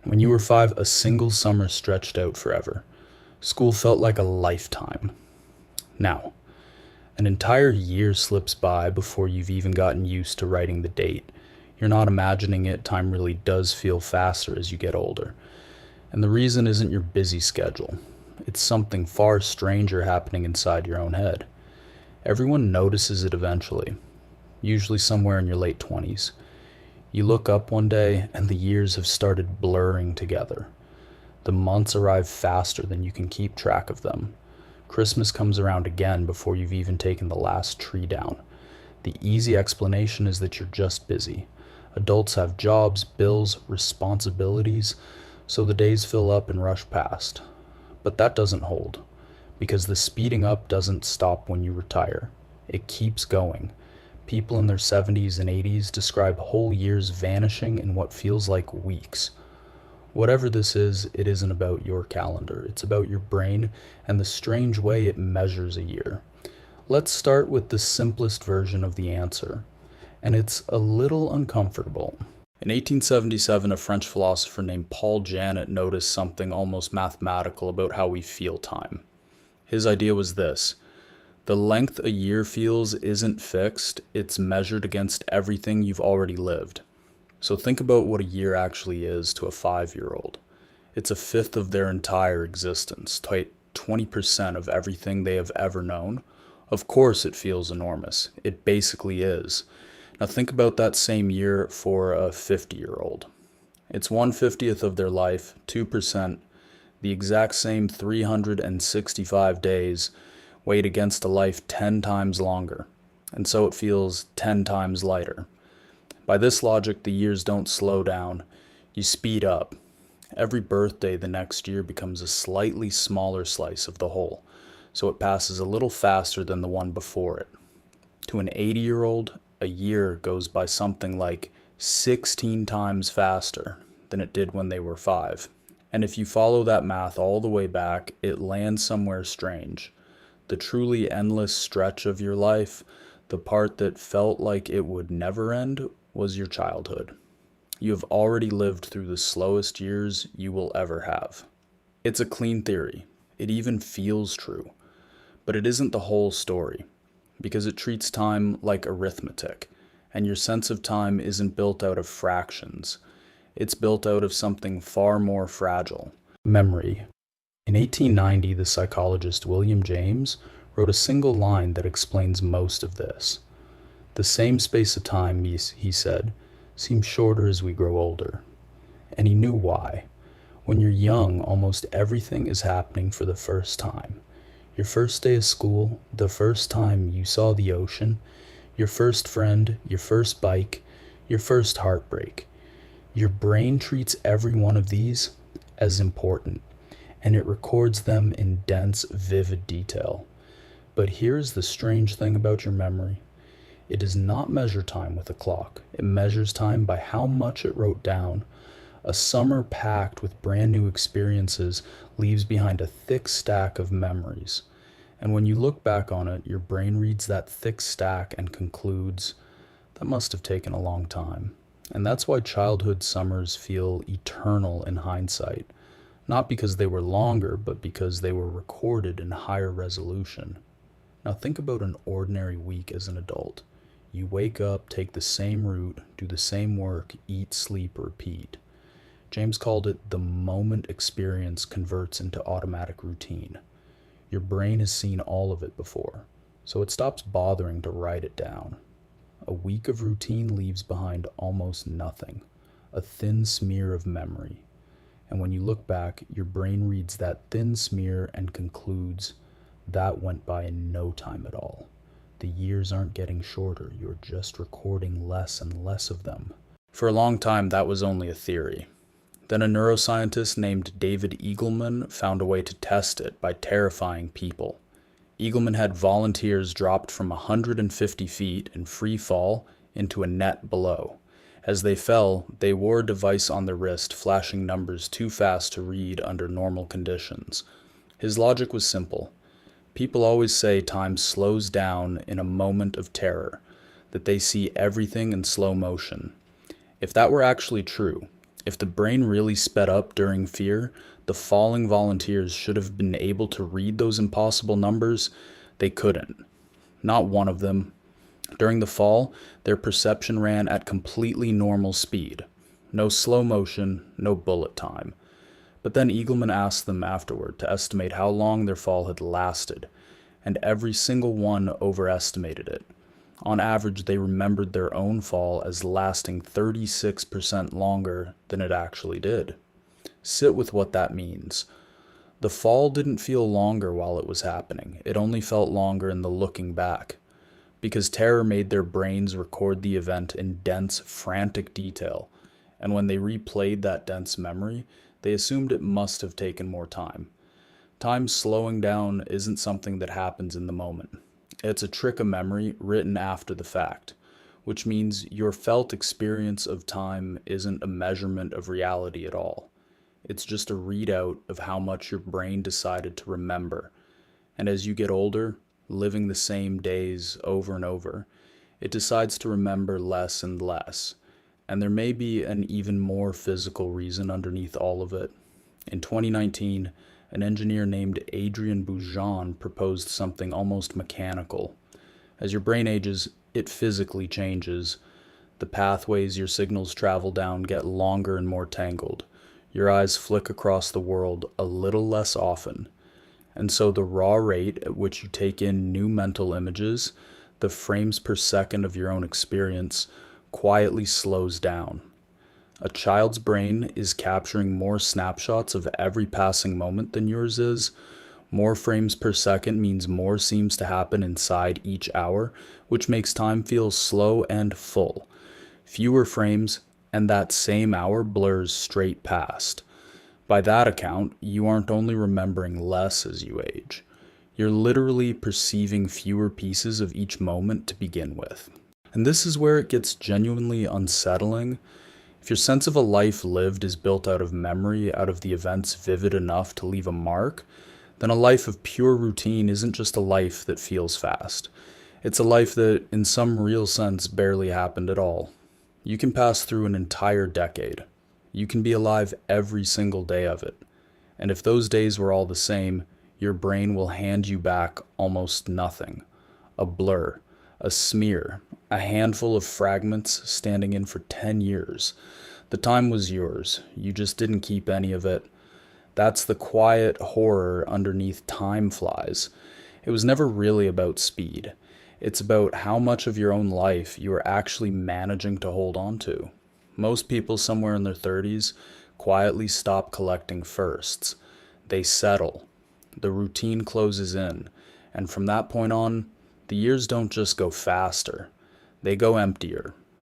When you were 5, a single summer stretched out forever. School felt like a lifetime. Now, an entire year slips by before you've even gotten used to writing the date. You're not imagining it, time really does feel faster as you get older. And the reason isn't your busy schedule, it's something far stranger happening inside your own head. Everyone notices it eventually, usually somewhere in your late 20s. You look up one day and the years have started blurring together. The months arrive faster than you can keep track of them. Christmas comes around again before you've even taken the last tree down. The easy explanation is that you're just busy. Adults have jobs, bills, responsibilities, so the days fill up and rush past. But that doesn't hold, because the speeding up doesn't stop when you retire. It keeps going. People in their 70s and 80s describe whole years vanishing in what feels like weeks. Whatever this is, it isn't about your calendar. It's about your brain and the strange way it measures a year. Let's start with the simplest version of the answer, and it's a little uncomfortable. In 1877, a French philosopher named Paul Janet noticed something almost mathematical about how we feel time. His idea was this: the length a year feels isn't fixed, it's measured against everything you've already lived. So think about what a year actually is to a 5-year-old. It's a fifth of their entire existence, 20% of everything they have ever known. Of course it feels enormous. It basically is. Now think about that same year for a 50-year-old. It's 1/50th of their life, 2%, the exact same 365 days, weighed against a life 10 times longer. And so it feels 10 times lighter. By this logic, the years don't slow down, you speed up. Every birthday the next year becomes a slightly smaller slice of the whole, so it passes a little faster than the one before it. To an 80-year-old, a year goes by something like 16 times faster than it did when they were 5. And if you follow that math all the way back, it lands somewhere strange. The truly endless stretch of your life, the part that felt like it would never end, was your childhood. You have already lived through the slowest years you will ever have. It's a clean theory. It even feels true. But it isn't the whole story, because it treats time like arithmetic, and your sense of time isn't built out of fractions. It's built out of something far more fragile: memory. In 1890, the psychologist William James wrote a single line that explains most of this. The same space of time, he said, seems shorter as we grow older. And he knew why. When you're young, almost everything is happening for the first time. Your first day of school, the first time you saw the ocean, your first friend, your first bike, your first heartbreak. Your brain treats every one of these as important, and it records them in dense, vivid detail. But here's the strange thing about your memory. It does not measure time with a clock. It measures time by how much it wrote down. A summer packed with brand new experiences leaves behind a thick stack of memories. And when you look back on it, your brain reads that thick stack and concludes, that must have taken a long time. And that's why childhood summers feel eternal in hindsight. Not because they were longer, but because they were recorded in higher resolution. Now think about an ordinary week as an adult. You wake up, take the same route, do the same work, eat, sleep, repeat. James called it the moment experience converts into automatic routine. Your brain has seen all of it before, so it stops bothering to write it down. A week of routine leaves behind almost nothing, a thin smear of memory. And when you look back, your brain reads that thin smear and concludes, that went by in no time at all. The years aren't getting shorter, you're just recording less and less of them. For a long time, that was only a theory. Then a neuroscientist named David Eagleman found a way to test it by terrifying people. Eagleman had volunteers dropped from 150 feet in free fall into a net below. As they fell, they wore a device on their wrist flashing numbers too fast to read under normal conditions. His logic was simple. People always say time slows down in a moment of terror, that they see everything in slow motion. If that were actually true, If the brain really sped up during fear, the falling volunteers should have been able to read those impossible numbers. They couldn't. Not one of them. During the fall, their perception ran at completely normal speed. No slow motion, no bullet time. But then Eagleman asked them afterward to estimate how long their fall had lasted, and every single one overestimated it. On average, they remembered their own fall as lasting 36% longer than it actually did. Sit with what that means. The fall didn't feel longer while it was happening. It only felt longer in the looking back, because terror made their brains record the event in dense, frantic detail, and when they replayed that dense memory, they assumed it must have taken more time. Time slowing down isn't something that happens in the moment. It's a trick of memory written after the fact, which means your felt experience of time isn't a measurement of reality at all. It's just a readout of how much your brain decided to remember. And as you get older, living the same days over and over, it decides to remember less and less. And there may be an even more physical reason underneath all of it. In 2019, an engineer named Adrian Boujon proposed something almost mechanical. As your brain ages, it physically changes. The pathways your signals travel down get longer and more tangled. Your eyes flick across the world a little less often. And so the raw rate at which you take in new mental images, the frames per second of your own experience, quietly slows down. A child's brain is capturing more snapshots of every passing moment than yours is. More frames per second means more seems to happen inside each hour, which makes time feel slow and full. Fewer frames, and that same hour blurs straight past. By that account, you aren't only remembering less as you age. You're literally perceiving fewer pieces of each moment to begin with. And this is where it gets genuinely unsettling. If your sense of a life lived is built out of memory, out of the events vivid enough to leave a mark, then a life of pure routine isn't just a life that feels fast. It's a life that, in some real sense, barely happened at all. You can pass through an entire decade. You can be alive every single day of it. And if those days were all the same, your brain will hand you back almost nothing. A blur, a smear, a handful of fragments standing in for 10 years. The time was yours. You just didn't keep any of it. That's the quiet horror underneath time flies. It was never really about speed. It's about how much of your own life you are actually managing to hold on to. Most people somewhere in their 30s quietly stop collecting firsts. They settle. The routine closes in. And from that point on, the years don't just go faster. They go emptier.